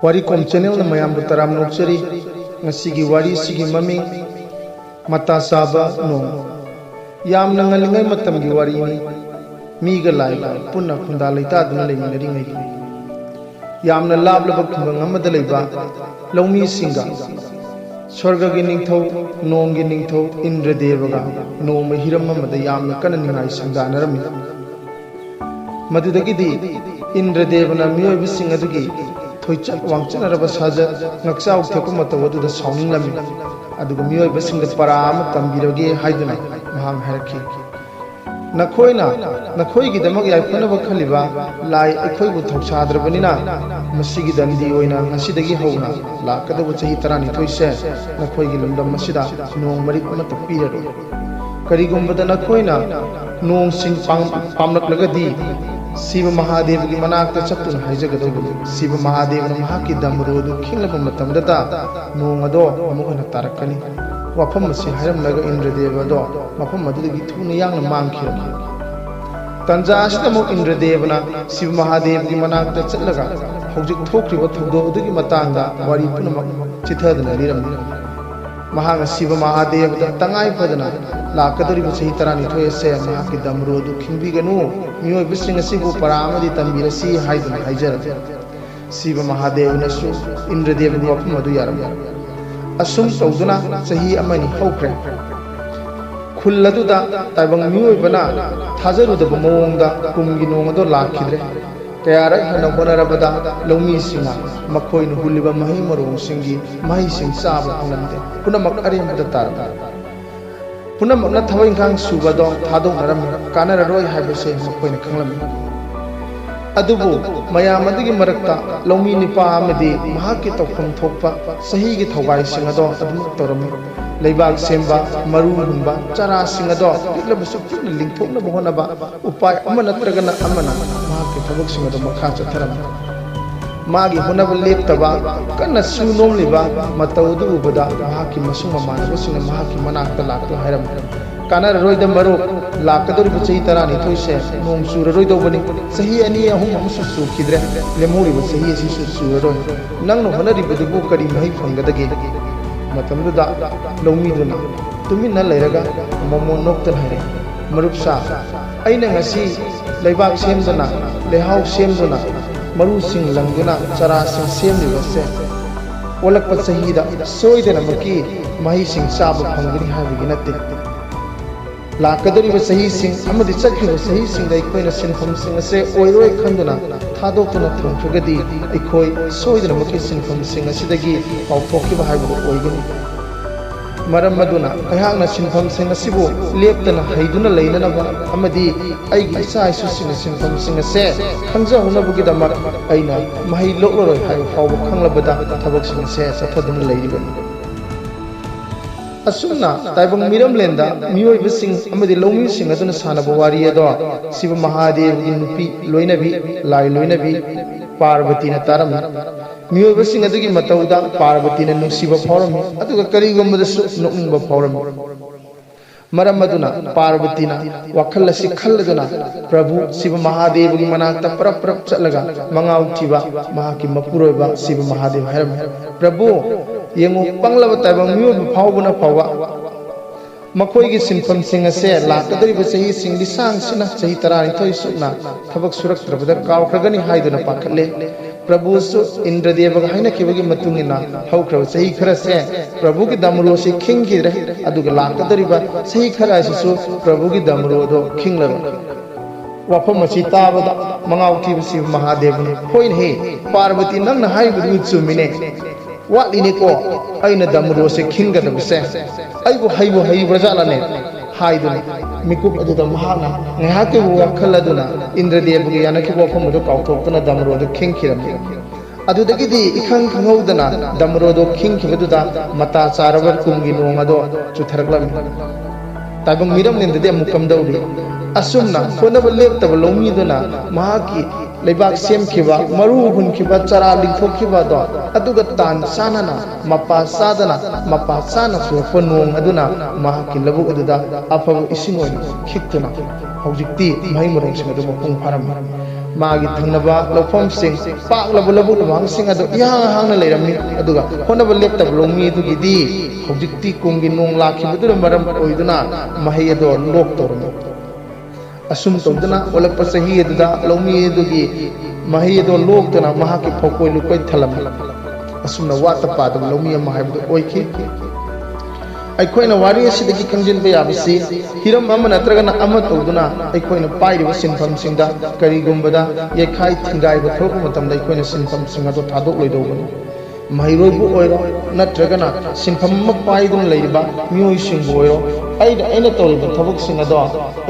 Wari kom channel na mayam taram nokchari ngasigi wari sigi mami Matachaba Nong yam nangalingai matam gi wari ni miga lai punna khunda leita duna leiminari ngai yamna lablaba khungang amada leiba laumi singa Swarga gi ningthau Nong gi ningthau Indradevaga noma hiram amada yamna kana ningai sangdanarami madudagidi Indradevana miyoy bising adugi thoichak wangchanaraba saja ngaksaw thekku mataw aduda sawninglam aduga miyoy bising da param tambirage haiduna mahang harakhi nakhoi gi damak yaifana ba khaliba lai akhoi bu thoksadrabanina masigi dandi oina ngasidagi hauna la kadabu chahi tarani thoise nakhoi gi lamdam masida nong marik ama tapiraro karigumbada nakhoina nong sing pamnak lagadi Siva Mahadev ki manakta chaptun haijagadabu Siva Mahadev na mahaki damrodu khinglaba matamdata nong ado amukhana tarakani wafam masi hairam laga Indradeva ado mafam madudagi thuna yangna mangkhiraki tanja asida mo Indradeva na Siva Mahadev ki manakta chatlaga hojik thokriba thogdo udugi matangda wari punamak chithadana liramni mahanga Siva Mahadev da tangai padana lakadoriba chahi tarani thoyese mahaki damrodu khingbiganu miyoy bising asibu paramadi tambirasi haidun haijara Siva Mahadev nasu Indradev gi wafam adu yaram asum tawduna chahi amani hokre khulladuda taibang miyoy bana thajaruda mawongda kumgi nongado lakhidre kayara hana honarabada laumi singa makhoi nu huliba mahi marong singi mahi sing saba angamde punamak arembada tar punamak na thawai khang subado thadong naram kanararoi haibase makhoi na khanglam adubu mayam adigi marakta laumi nipa amadi mahaki tokpham thokpa sahi gi thogai singado adumuk torami leibak semba maru hunba chara singado piklabusu pikna lingthokna bohonaba upai amana tragana amana mahaki thabak singado makha chatharam magi honaba leptaba kana sunom liba matawdu ubada mahaki masung mamana singa mahaki manakta lakto hairam kanar roida maru lakadori buchai tarani thoise nong sura roido bani sahi ani ahum amsu su khidre lemuri bu sahi si su sura roi nangno honari budu kari mai fangadage matamduda laumi duna tuminna leiraga momo noktan hare marupsa aina ngasi leibak semdana lehau semduna maru sing langduna chara sing semlibase olakpa sahida soidana maki mahi sing saba phangani habigi natte lakadoriba sahi sing amadi chakhiba sahi sing dai koina sinfam sing ase oiroi khanduna thadokuna thongkhagadi ikoi soidana maki sinfam sing asidagi pauthokiba haibu oigani maram maduna ayhangna sinfam sing asibu leptana haiduna leinanaba amadi aigi isa isu sing sinfam sing ase khangja hunabugi damak aina mahi lokloroi haibu fawbu khanglabada thabak sing ase sathaduna leiribani asumna taibang miram lenda miyoy bising amadi laumi sing aduna sanaba wari ado Siva Mahadev gi nupi loinabi lai loinabi Parvati na taram miyoy bising adugi matawda Parvati na nungsiba phawrami aduga karigumada su nokningba phawrami maram aduna Parvati na wakhal asi khalladuna Prabhu Siva Mahadev gi manakta prap chatlaga mangaw thiba mahaki mapuroiba Siva Mahadev hairam Prabhu yengu panglaba taibang miyoy phawbuna phawwa makhoi gi sinfam sing ase lakadariba sahi sing lisang sina sahi tarani thoi sukna thabak suraktrabada kawkragani haiduna pakhatle Prabhu su Indradeva ga haina kibagi matungina haukrab sahi khara se Prabhu gi damro se khingkidre aduga lakadariba sahi khara su Prabhu gi damro do khinglaro wafam asi tabada mangaw thiba Siva Mahadev ni hoin he Parvati nangna haibu chumine watline ko aina damro se khingadabse aibu haibu brajala ne haiduna mikup aduda mahana ngahake wakhaladuna Indradeva gi yanaki wafam do kawthoktana damro do khingkiram adudagidi ikhang khanghaudana damro do khingkibaduda Matachaba kumgi nong ado chutharaglam tabang miram nendade mukam dauri asumna honaba leptaba laumi duna mahaki leibak semkhiba maru hunkhiba chara lingthokhiba do aduga tan sanana mapa sana surfa nong aduna mahaki labuk aduda afaba isinoi khiktuna hojikti mai morong sing adu mapung pharam मागी थंगनबा लौफमसिंग पाकलबा लबुक लमांगसिंग अदो इहांग हांगना लेरमि अदुगा होनबा लेप्तब loamy दुगिदी हौजिक्ति कुंगी नोंग लाखिबदुर मरम ओइदुना महै अदो लोक तोरमि assume तौदना ओलप सही अदुदा loamy दुगी महै अदो लोकतना महाकी फोकोय लुकोय थलम असुमना वाता पादब loamy अमा हाइबदु ओइखि अखोइना वारी असिदगी खंजिनबा याबसि हिरम अमा नत्रगना अमा तौदुना अखोइना पाइरिबा सिनफमसिंगदा करिगुंबदा येखाइ थिंगाइबा थोरक मतमदा अखोइना सिनफमसिंग अदो थादोक लैदौबनि महिरोइबु ओइरो नत्रगना सिनफम अमा पाइदुन लैरिबा मियोइसिंबु ओइरो अैना तौरिबा थबकसिंग अदो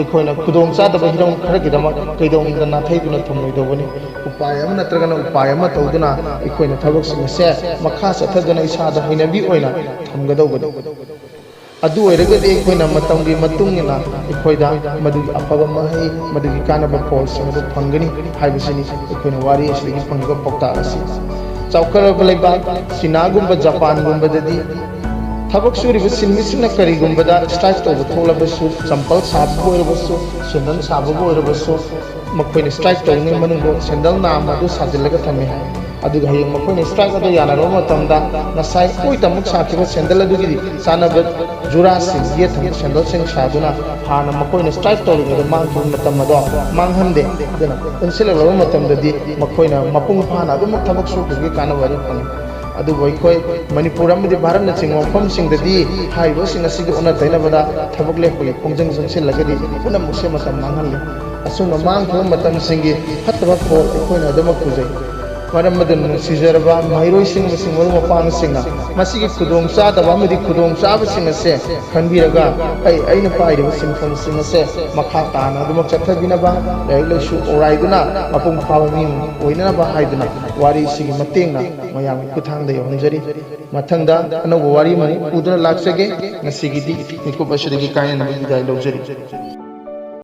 अखोइना खुदोंग चादबा हिरम खरगिदमा कैदौंगदा नाथैदुना थमलैदौबनि उपाय अमा नत्रगना उपाय अमा तौदुना अखोइना थबकसिंग से मखा चथदुना इसादा हैनबी ओइना थमगदौबनि अदु ओइरगदि अखोइना मतंगी मतुंगिना अखोइदा मदुगी अफबा महै मदुगी कानबा फलसिंग अदु फंगनी हाइबसिनि अखोइना वारी असिदगी फंगिबा पौताक असि चौकरब लेबाक चीनागुंबा जापानगुंबददि थबक सूरिबा सिनमिसिंगना करिगुंबदा स्ट्राइक तौबा थोलबसु चंपल साबबु ओइरबसु सेंडल साबबु ओइरबसु मखोइना स्ट्राइक तौने मनुंगो सेंडल नाम अदु साजिलगा थमे अदुगा हयेंग मखोइना स्ट्राइक अदु यानारो मतमदा नसाइ ओइ तमुक साखिबा सेंडल अदुगिदि सानबा जुरासिंग ये थम सेंडल सिंग सादुना हाना मखोइना स्ट्राइक तौरिगदा मांगखिबा मतम अदो मांगहंदे अदुना उनसिलगलबा मतमददि मखोइना मपुंग फाना अदुमक थबक सुबुगी कानबारि फंगे अदुबो अखोइ मणिपुर अमदि भारतना चिंगो मफमसिंगददि हाइबसिंग असिगि उना तैनबदा थबक लेपगि खोंजंग जंसिलगदि पुनमुसे मतम मांगहल्ले असुना मांगखिबा मतमसिंगी फत्तबा फोल अखोइना अदुमक पुजै मरम मदन सिजरबा महिरोइसिंग मसिंग मरु मपांगसिंगा मसिगी खुदोंग चादबा अमदि खुदोंग चाबसिंग असे खनबिरगा अैना पाइरिबा सिंफमसिंग असे मखा ताना अदुमक चथबिनबा लाइक लाइसु ओराइदुना मपुंग फाबा मिंग ओइनबा हाइदुना वारी सिगी मतेंगना मयाम कुथांगदा यौंजरी मथंगदा अनौबा वारी मनि उदुना लाक्सगे ngasiगidi निकुप असिदगी कायना बिदाय लौजरी।